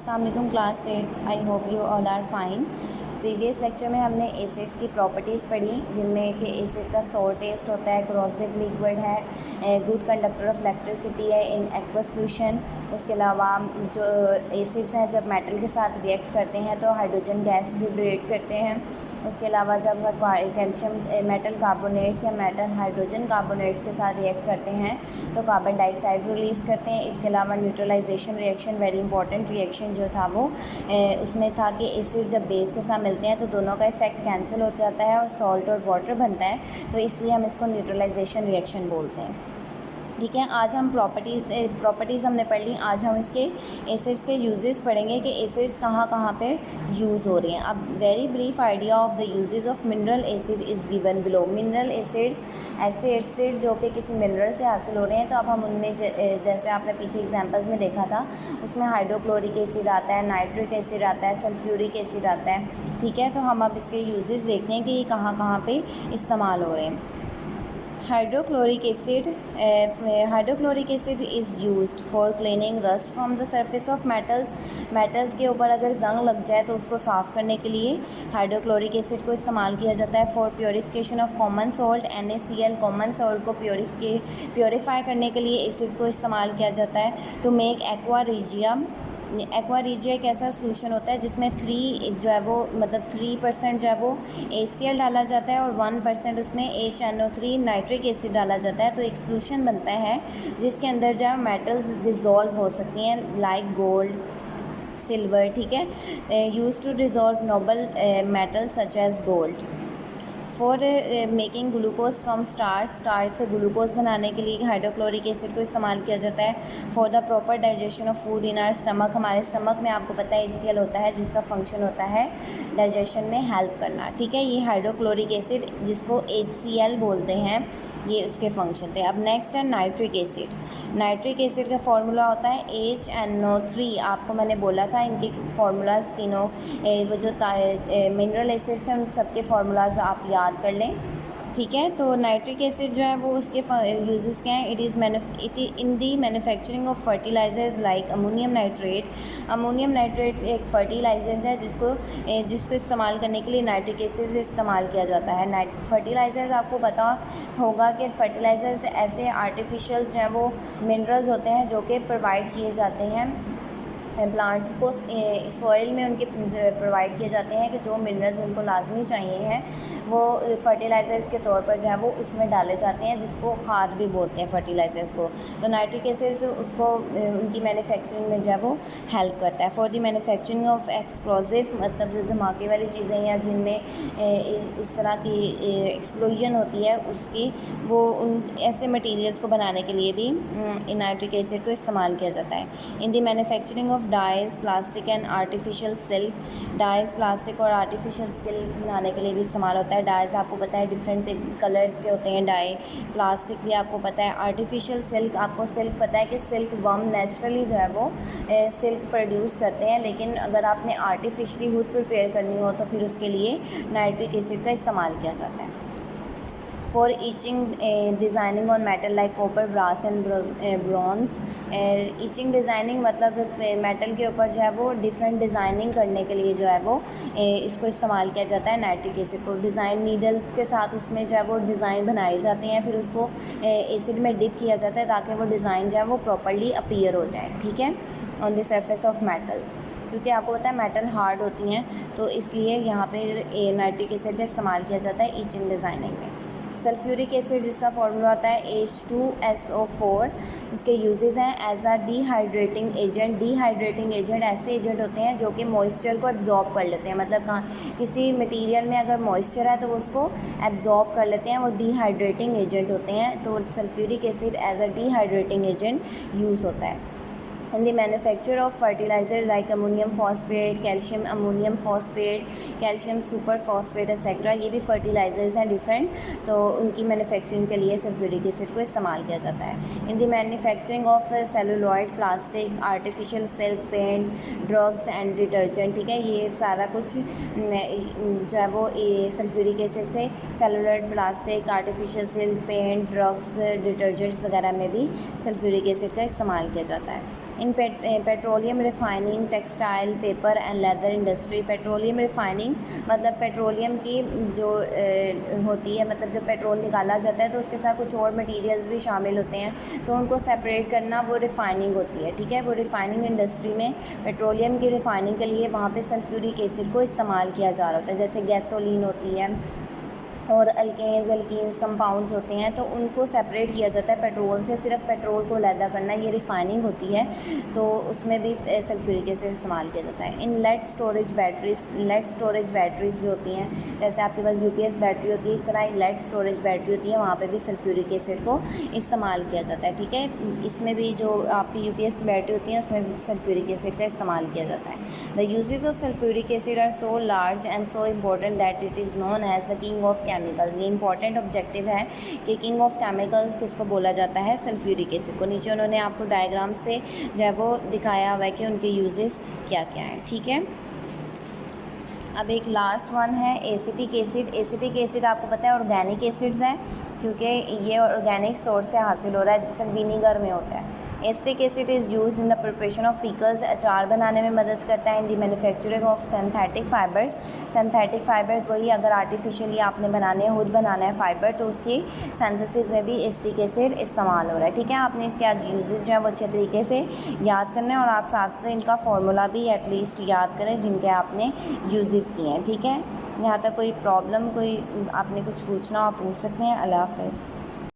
अस्सलाम वालेकुम class 8। I hope you all are fine. Previous lecture में हमने एसिड्स की प्रॉपर्टीज़ पढ़ी, जिनमें कि एसिड का सोर टेस्ट होता है, corrosive लिक्विड है, गुड कंडक्टर ऑफ इलेक्ट्रिसिटी है इन एक्वस सोल्यूशन। उसके अलावा जो एसिड्स हैं जब मेटल के साथ रिएक्ट करते हैं तो हाइड्रोजन गैस लिबरेट करते हैं। उसके अलावा जब कैल्शियम मेटल कार्बोनेट्स या मेटल हाइड्रोजन कार्बोनेट्स के साथ रिएक्ट करते हैं तो कार्बन डाइऑक्साइड रिलीज़ करते हैं। इसके अलावा neutralization reaction, very important reaction जो था वो उसमें था कि एसिड जब बेस के साथ मिलते हैं तो दोनों का इफेक्ट कैंसिल हो जाता है और सॉल्ट और वाटर बनता है, तो इसलिए हम इसको न्यूट्रलाइजेशन रिएक्शन बोलते हैं। ठीक है, आज हम प्रॉपर्टीज़ हमने पढ़ ली। आज हम इसके एसिड्स के यूजेस पढ़ेंगे कि एसिड्स कहाँ कहाँ पे यूज़ हो रहे हैं। अब very brief idea of the uses of mineral acid is given below. Mineral acids ऐसे एसिड जो कि किसी मिनरल से हासिल हो रहे हैं, तो अब हम उनमें जैसे आपने पीछे एग्जांपल्स में देखा था, उसमें हाइड्रोक्लोरिक एसिड आता है, नाइट्रिक एसिड आता है, सल्फ्यूरिक एसिड आता है। ठीक है, तो हम अब इसके यूजेस देखते हैं कि ये कहाँ कहाँ पे इस्तेमाल हो रहे हैं। Hydrochloric acid is used for cleaning rust from the surface of metals के ऊपर अगर जंग लग जाए तो उसको साफ़ करने के लिए हाइड्रोक्लोरिक एसिड को इस्तेमाल किया जाता है। For purification of common salt NaCl, common salt को प्योरीफाई करने के लिए एसिड को इस्तेमाल किया जाता है। टू मेक एक्वा रिजिया एक ऐसा सोल्यूशन होता है जिसमें 3% जो है वो ACl डाला जाता है और 1% उसमें HNO3 नाइट्रिक एसिड डाला जाता है, तो एक सोल्यूशन बनता है जिसके अंदर जो है मेटल्स डिज़ोल्व हो सकती हैं, लाइक गोल्ड, सिल्वर। ठीक है, use to dissolve noble metal such as gold. For making glucose from starch से ग्लूकोज बनाने के लिए हाइड्रोक्लोरिक एसिड को इस्तेमाल किया जाता है। For the proper digestion of food in our stomach, हमारे स्टमक में आपको पता है HCl होता है जिसका फंक्शन होता है डाइजेशन में हेल्प करना। ठीक है, ये हाइड्रोक्लोरिक एसिड जिसको HCl बोलते हैं, ये उसके फंक्शन थे। अब नेक्स्ट है नाइट्रिक एसिड। नाइट्रिक एसिड का फार्मूला होता है HNO3। आपको मैंने बोला था इनके फार्मूलाज तीनों, वो जो मिनरल एसिड्स हैं उन सबके फार्मूलाज आप याद कर लें। ठीक है, तो नाइट्रिक एसिड जो है वो उसके यूजेस क्या हैं। It in the manufacturing of fertilizers like ammonium nitrate. Ammonium nitrate एक फर्टिलाइजर्स है जिसको इस्तेमाल करने के लिए नाइट्रिक एसिड इस्तेमाल किया जाता है। फर्टिलाइजर्स आपको पता होगा कि फर्टिलाइजर्स ऐसे आर्टिफिशियल जो है वो मिनरल्स होते हैं जो कि प्रोवाइड किए जाते हैं प्लांट को, सॉइल में उनके प्रोवाइड किए जाते हैं कि जो मिनरल्स उनको लाजमी चाहिए हैं वो फर्टिलाइज़र्स के तौर पर जो है वो उसमें डाले जाते हैं, जिसको खाद भी बोलते हैं फर्टिलाइज़र्स को। तो नाइट्रिक एसिड उसको उनकी मैन्युफैक्चरिंग में जो है वो हेल्प करता है। For the manufacturing of explosive, मतलब धमाके वाली चीज़ें या जिनमें इस तरह की एक्सप्लोजन होती है, उसकी वो उन ऐसे मटीरियल्स को बनाने के लिए भी नाइट्रिक एसिड को इस्तेमाल किया जाता है। In the manufacturing of dyes, plastic and artificial silk. Dyes plastic और आर्टिफिशियल सिल्क बनाने के लिए भी इस्तेमाल होता है। डाइज आपको पता है डिफरेंट कलर्स के होते हैं डाई। प्लास्टिक भी आपको पता है। आर्टिफिशियल सिल्क, आपको सिल्क पता है कि सिल्क वर्म नेचुरली जो है वो सिल्क प्रोड्यूस करते हैं, लेकिन अगर आपने आर्टिफिशली खुद प्रिपेयर करनी हो तो फिर उसके लिए नाइट्रिक एसिड का इस्तेमाल किया जाता है। For etching designing on metal like copper, brass and bronze. Etching designing मतलब मेटल के ऊपर जो है वो डिफरेंट डिज़ाइनिंग करने के लिए जो है वो इसको इस्तेमाल किया जाता है नाइट्रिक एसिड को। डिज़ाइन नीडल के साथ उसमें जो है वो डिज़ाइन बनाए जाते हैं, फिर उसको एसिड में डिप किया जाता है ताकि वो डिज़ाइन जो है वो प्रॉपर्ली अपीयर हो जाए। ठीक है, on the surface of metal, क्योंकि आपको पता है मेटल हार्ड होती हैं, तो इसलिए यहाँ पे नाइट्रिक एसिड का इस्तेमाल किया जाता है ईचिंग डिज़ाइनिंग में। सल्फ्यूरिक एसिड जिसका फार्मूला होता है H2SO4। इसके यूजेस हैं as a dehydrating agent. Dehydrating agent ऐसे एजेंट होते हैं जो कि मॉइस्चर को एब्जॉर्ब कर लेते हैं, मतलब किसी मटेरियल में अगर मॉइस्चर है तो वो उसको एब्जॉर्ब कर लेते हैं, वो डिहाइड्रेटिंग एजेंट होते हैं। तो sulphuric acid as a dehydrating agent use होता है। In the manufacture of fertilizer like ammonium phosphate, calcium ammonium phosphate, calcium super phosphate etcetera, ये भी फर्टिलाइजर्स हैं डिफरेंट, तो उनकी मैन्युफैक्चरिंग के लिए सल्फ्यूरिक एसिड को इस्तेमाल किया जाता है। In the manufacturing of celluloid, plastic, artificial silk, paint, drugs and detergent. ठीक है, ये सारा कुछ जो है वो सल्फ्यूरिक एसिड से celluloid, plastic, artificial silk, paint, drugs, detergents वगैरह में भी सल्फ्यूरिक एसिड का इस्तेमाल किया जाता है। In petroleum refining, textile, paper and leather industry. Petroleum refining मतलब पेट्रोलियम की जो होती है, मतलब जब पेट्रोल निकाला जाता है तो उसके साथ कुछ और मटेरियल्स भी शामिल होते हैं, तो उनको सेपरेट करना वो रिफ़ाइनिंग होती है, ठीक है। वो रिफ़ाइनिंग इंडस्ट्री में पेट्रोलियम की रिफ़ाइनिंग के लिए वहाँ पे सल्फ्यूरिक एसिड को इस्तेमाल किया जा रहा होता है। जैसे गैसोलीन होती है और अल्कीन्स कंपाउंड्स होते हैं, तो उनको सेपरेट किया जाता है पेट्रोल से। सिर्फ पेट्रोल को अलहदा करना, ये रिफ़ाइनिंग होती है, तो उसमें भी सल्फ्यूरिक एसिड इस्तेमाल किया जाता है। इन लेड स्टोरेज बैटरीज़ जो होती हैं, जैसे आपके पास यूपीएस बैटरी होती है, इस तरह एक लेड स्टोरेज बैटरी होती है, वहाँ पे भी सल्फ्यूरिक एसिड को इस्तेमाल किया जाता है, ठीक है। इसमें भी जो आपकी यूपीएस की बैटरी होती है उसमें भी सल्फ्यूरिक एसिड का इस्तेमाल किया जाता है। The uses of sulphuric acid are so large and so important that it is known as the king of chemicals. ये इंपॉर्टेंट ऑब्जेक्टिव है कि किंग ऑफ केमिकल्स किसको बोला जाता है, सल्फ्यूरिक एसिड को। नीचे उन्होंने आपको डायग्राम से जो है वो दिखाया हुआ है कि उनके यूजेस क्या क्या हैं, ठीक है। अब एक लास्ट वन है एसिटिक एसिड। एसिटिक एसिड आपको पता है ऑर्गेनिक एसिड्स है, क्योंकि ये ऑर्गेनिक सोर्स से हासिल हो रहा है, जिससे विनीगर में होता है। Acetic acid is use in the preparation of pickles. अचार बनाने में मदद करता है। In the manufacturing of synthetic fibres. Synthetic fibres वही, अगर आर्टिफिशियली आपने बनाने हैं, खुद बनाना है फ़ाइबर, तो उसकी सिंथेसिस में भी एसिटिक एसिड इस्तेमाल हो रहा है, ठीक है। आपने इसके आज यूजेस जो है वो अच्छे तरीके से याद करना है, और आप साथ में इनका फार्मूला भी एटलीस्ट याद करें जिनके आपने यूजेस किए हैं, ठीक है। यहाँ तक कोई प्रॉब्लम, कोई आपने कुछ पूछना आप पूछ सकते हैं। अल्लाह हाफ़िज़।